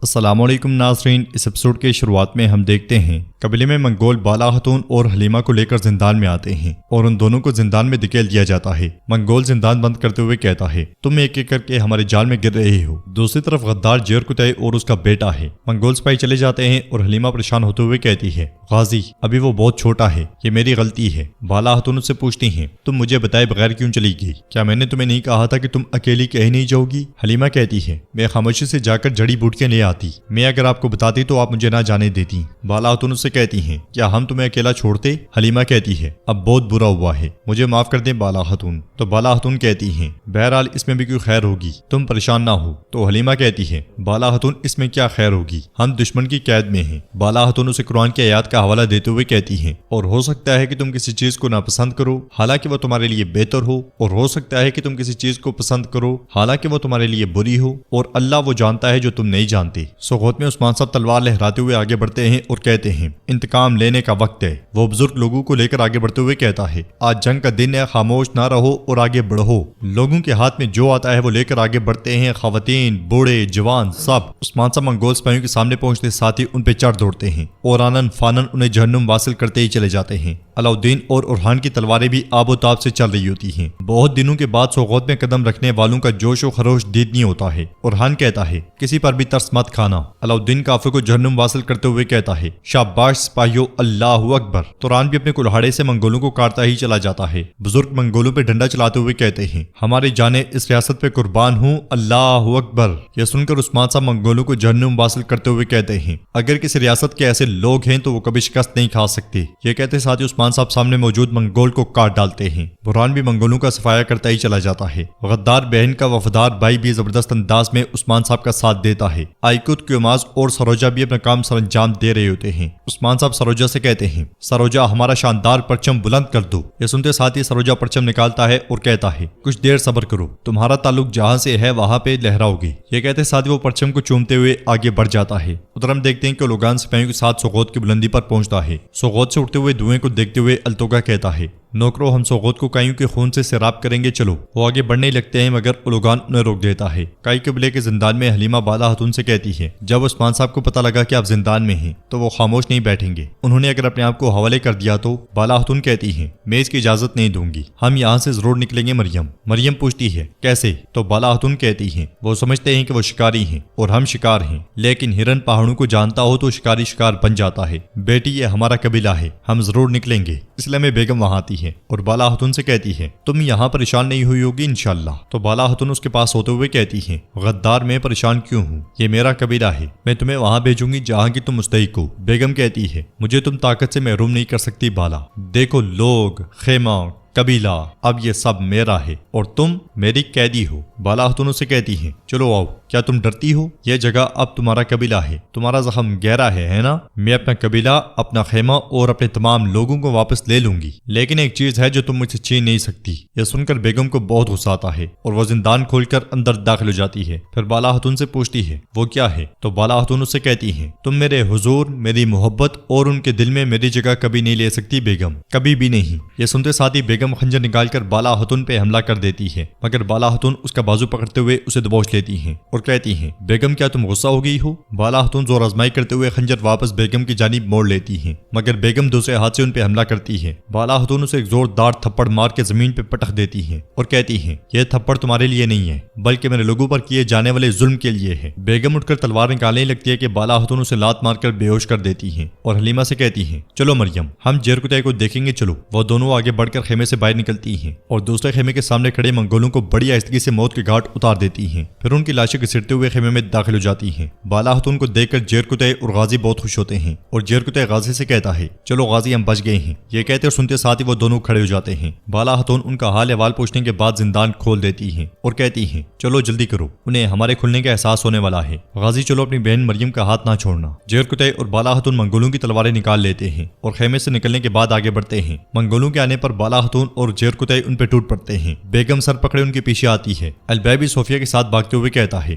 السلام علیکم ناظرین، اس ایپیسوڈ کے شروعات میں ہم دیکھتے ہیں قبیلے میں منگول بالا خاتون اور حلیمہ کو لے کر زندان میں آتے ہیں اور ان دونوں کو زندان میں دھکیل دیا جاتا ہے۔ منگول زندان بند کرتے ہوئے کہتا ہے، تم ایک ایک کر کے ہمارے جال میں گر رہے ہو۔ دوسری طرف غدار جیرکتئی اور اس کا بیٹا ہے۔ منگول سپاہی چلے جاتے ہیں اور حلیمہ پریشان ہوتے ہوئے کہتی ہے، غازی ابھی وہ بہت چھوٹا ہے، یہ میری غلطی ہے۔ بالا خاتون اس سے پوچھتی ہیں، تم مجھے بتائے بغیر کیوں چلی گئی؟ کیا میں نے تمہیں نہیں کہا تھا کہ تم اکیلی کہیں نہیں جاؤ گی؟ حلیمہ کہتی ہے، میں خاموشی سے جا کر جڑی بوٹیاں لے آتی، میں اگر آپ کو بتاتی تو آپ مجھے نہ جانے دیتی۔ بالا خاتون اس سے کہتی ہیں، کیا ہم تمہیں اکیلا چھوڑتے؟ حلیمہ کہتی ہے، اب بہت برا ہوا ہے، مجھے معاف کر دیں بالا خاتون۔ تو بالا خاتون کہتی ہیں، بہرحال اس میں بھی کوئی خیر ہوگی، تم پریشان نہ ہو۔ تو حلیمہ کہتی ہے، بالا خاتون اس میں کیا خیر ہوگی، ہم دشمن کی قید میں ہیں۔ بالا خاتون اسے قرآن کی آیات کا حوالہ دیتے ہوئے کہتی ہیں، اور ہو سکتا ہے کہ تم کسی چیز کو ناپسند کرو حالانکہ وہ تمہارے لیے بہتر ہو، اور ہو سکتا ہے کہ تم کسی چیز کو پسند کرو حالانکہ وہ تمہارے لیے بری ہو، اور اللہ وہ جانتا ہے جو تم نہیں جانتے۔ سوغوت میں عثمان صاحب تلوار لہراتے ہوئے آگے بڑھتے ہیں اور کہتے ہیں، انتقام لینے کا وقت ہے۔ وہ بزرگ لوگوں کو لے کر آگے بڑھتے ہوئے کہتا ہے، آج جنگ کا دن ہے، خاموش نہ رہو اور آگے بڑھو۔ لوگوں کے ہاتھ میں جو آتا ہے وہ لے کر آگے بڑھتے ہیں، خواتین، بوڑھے، جوان، سب۔ عثمان صاحب منگول سپاہیوں کے سامنے پہنچتے ساتھ ہی ان پہ چڑھ دوڑتے ہیں اور آنن فانن انہیں جہنم واصل کرتے ہی چلے جاتے ہیں۔ علاؤدین اور اورحان کی تلواریں بھی آب و تاب سے چل رہی ہوتی ہیں۔ بہت دنوں کے بعد سوغوت میں قدم رکھنے والوں کا جوش و خروش دیدنی ہوتا ہے۔ اورحان کہتا ہے، کسی پر بھی ترس مت کھانا۔ علاؤدین کافر کو جہنم واصل کرتے ہوئے کہتا ہے، شاباش سپاہیو، اللہ اکبر۔ توران بھی اپنے کلہاڑے سے منگولوں کو کاٹتا ہی چلا جاتا ہے۔ بزرگ منگولوں پہ ڈنڈا چلاتے ہوئے کہتے ہیں، ہماری جانیں اس ریاست پہ قربان ہوں، اللہ اکبر۔ یہ سن کر عثمان صاحب منگولوں کو جہنم واصل کرتے ہوئے کہتے ہیں، اگر کسی ریاست کے ایسے لوگ ہیں تو وہ کبھی شکست نہیں کھا سکتے۔ یہ کہتے ساتھ ہی عثمان صاحب سامنے موجود منگول کو کاٹ ڈالتے ہیں۔ برہان بھی منگولوں کا صفایا کرتا ہی چلا جاتا ہے۔ غدار بہن کا وفادار بھائی بھی زبردست انداز میں عثمان صاحب کا ساتھ دیتا ہے۔ آئیکوت، کیوماز اور سروجا بھی اپنا کام سر انجام دے رہے ہوتے ہیں۔ عثمان صاحب سروجا سے کہتے ہیں، سروجا ہمارا شاندار پرچم بلند کر دو۔ یہ سنتے ساتھ ہی سروجا پرچم نکالتا ہے اور کہتا ہے، کچھ دیر صبر کرو، تمہارا تعلق جہاں سے ہے وہاں پہ لہراؤ گے۔ یہ کہتے ساتھ ہی وہ پرچم کو چومتے ہوئے آگے بڑھ جاتا ہے۔ ادھر ہم دیکھتے ہیں کہ لوگان سپاہیوں کے ساتھ سوغوت کی بلندی پر پہنچتا ہے۔ سوغوت سے اٹھتے ہوئے دھوئیں کو دیکھتے ہوئے التوگا کہتا ہے، نوکرو ہم سوغوت کو کائیوں کے خون سے سیراب کریں گے، چلو۔ وہ آگے بڑھنے لگتے ہیں مگر اولوگان انہیں روک دیتا ہے۔ کائی قبیلے کے زندان میں حلیمہ بالا خاتون سے کہتی ہے، جب عثمان صاحب کو پتہ لگا کہ آپ زندان میں ہیں تو وہ خاموش نہیں بیٹھیں گے، انہوں نے اگر اپنے آپ کو حوالے کر دیا تو؟ بالا خاتون کہتی ہیں، میں اس کی اجازت نہیں دوں گی، ہم یہاں سے ضرور نکلیں گے۔ مریم پوچھتی ہے، کیسے؟ تو بالا خاتون کہتی ہیں، وہ سمجھتے ہیں کہ وہ شکاری ہیں اور ہم شکار ہیں، لیکن ہرن پہاڑوں کو جانتا ہو تو شکاری شکار بن جاتا ہے۔ بیٹی یہ ہمارا قبیلہ ہے، ہم ضرور نکلیں گے۔ اس لیے میں بیگم وہاں آتی ہے اور بالا خاتون سے کہتی ہے، تم یہاں پریشان نہیں ہوئی ہوگی انشاءاللہ۔ تو بالا خاتون اس کے پاس ہوتے ہوئے کہتی ہیں، غدار میں پریشان کیوں ہوں، یہ میرا قبیلہ ہے، میں تمہیں وہاں بھیجوں گی جہاں کی تم مستحق ہو۔ بیگم کہتی ہے، مجھے تم طاقت سے محروم نہیں کر سکتی بالا، دیکھو لوگ، خیمہ، قبیلہ، اب یہ سب میرا ہے اور تم میری قیدی ہو۔ بالا خاتون سے کہتی ہیں، چلو آؤ، کیا تم ڈرتی ہو؟ یہ جگہ اب تمہارا قبیلہ ہے، تمہارا زخم گہرا ہے نا؟ میں اپنا قبیلہ، اپنا خیمہ اور اپنے تمام لوگوں کو واپس لے لوں گی، لیکن ایک چیز ہے جو تم مجھ سے چھین نہیں سکتی۔ یہ سن کر بیگم کو بہت غصہ آتا ہے اور وہ زندان کھول کر اندر داخل ہو جاتی ہے۔ پھر بالا خاتون سے پوچھتی ہے، وہ کیا ہے؟ تو بالا خاتون اس سے کہتی ہیں، تم میرے حضور، میری محبت اور ان کے دل میں میری جگہ کبھی نہیں لے سکتی بیگم، کبھی بھی نہیں۔ یہ سنتے ساتھ ہی بیگم خنجر نکال کر بالا خاتون پہ حملہ کر دیتی ہے، مگر بالا خاتون اس کا بازو پکڑتے ہوئے اسے دبوچ لیتی ہیں اور کہتی ہیں، بیگم کیا تم غصہ ہو گئی ہو؟ بالا خاتون زور آزمائی کرتے ہوئے خنجر واپس بیگم کی جانب موڑ لیتی ہیں، مگر بیگم دوسرے ہاتھ سے ان پہ حملہ کرتی ہے۔ بالا خاتون اسے ایک زوردار تھپڑ مار کے زمین پہ پٹک دیتی ہیں اور کہتی ہیں، یہ تھپڑ تمہارے لیے نہیں ہے بلکہ میرے لوگوں پر کیے جانے والے ظلم کے لیے ہے۔ بیگم اٹھ کر تلوار نکالنے لگتی ہے کہ بالا خاتون اسے لات مار کر بے ہوش کر دیتی ہیں اور حلیمہ سے کہتی ہیں، چلو مریم، ہم جیرکتئی کو دیکھیں گے، چلو۔ وہ دونوں آگے بڑھ کر خیمے سے باہر نکلتی ہیں اور دوسرے خیمے کے سامنے کھڑے منگولوں کو بڑی آہستگی سے موت کے گھاٹ اتار دیتی ہیں، پھر ان کی لاشیں گھسیٹتے ہوئے خیمے میں داخل ہو جاتی ہیں۔ بالا خاتون کو دیکھ کر جیرکتئی اور غازی بہت خوش ہوتے ہیں اور جیرکتئی غازی سے کہتا ہے، چلو غازی ہم بچ گئے ہیں۔ یہ کہتے اور سنتے ساتھ ہی وہ دونوں کھڑے ہو جاتے ہیں۔ بالا خاتون ان کا حال احوال پوچھنے کے بعد زندان کھول دیتی ہیں اور کہتی ہیں، چلو جلدی کرو، انہیں ہمارے کھلنے کا احساس ہونے والا ہے۔ غازی چلو اپنی بہن مریم کا ہاتھ نہ چھوڑنا۔ جیرکتئی اور بالا خاتون منگولوں کی تلواریں نکال لیتے ہیں اور خیمے سے نکلنے کے بعد آگے بڑھتے ہیں۔ منگولوں کے آنے پر بالا خاتون اور جیرکتئی ان پہ ٹوٹ پڑتے ہیں۔ بیگم سر پکڑے ان کے پیچھے آتی ہے۔ البیبی صوفیہ کے ساتھ بھاگتے ہوئے کہتا ہے،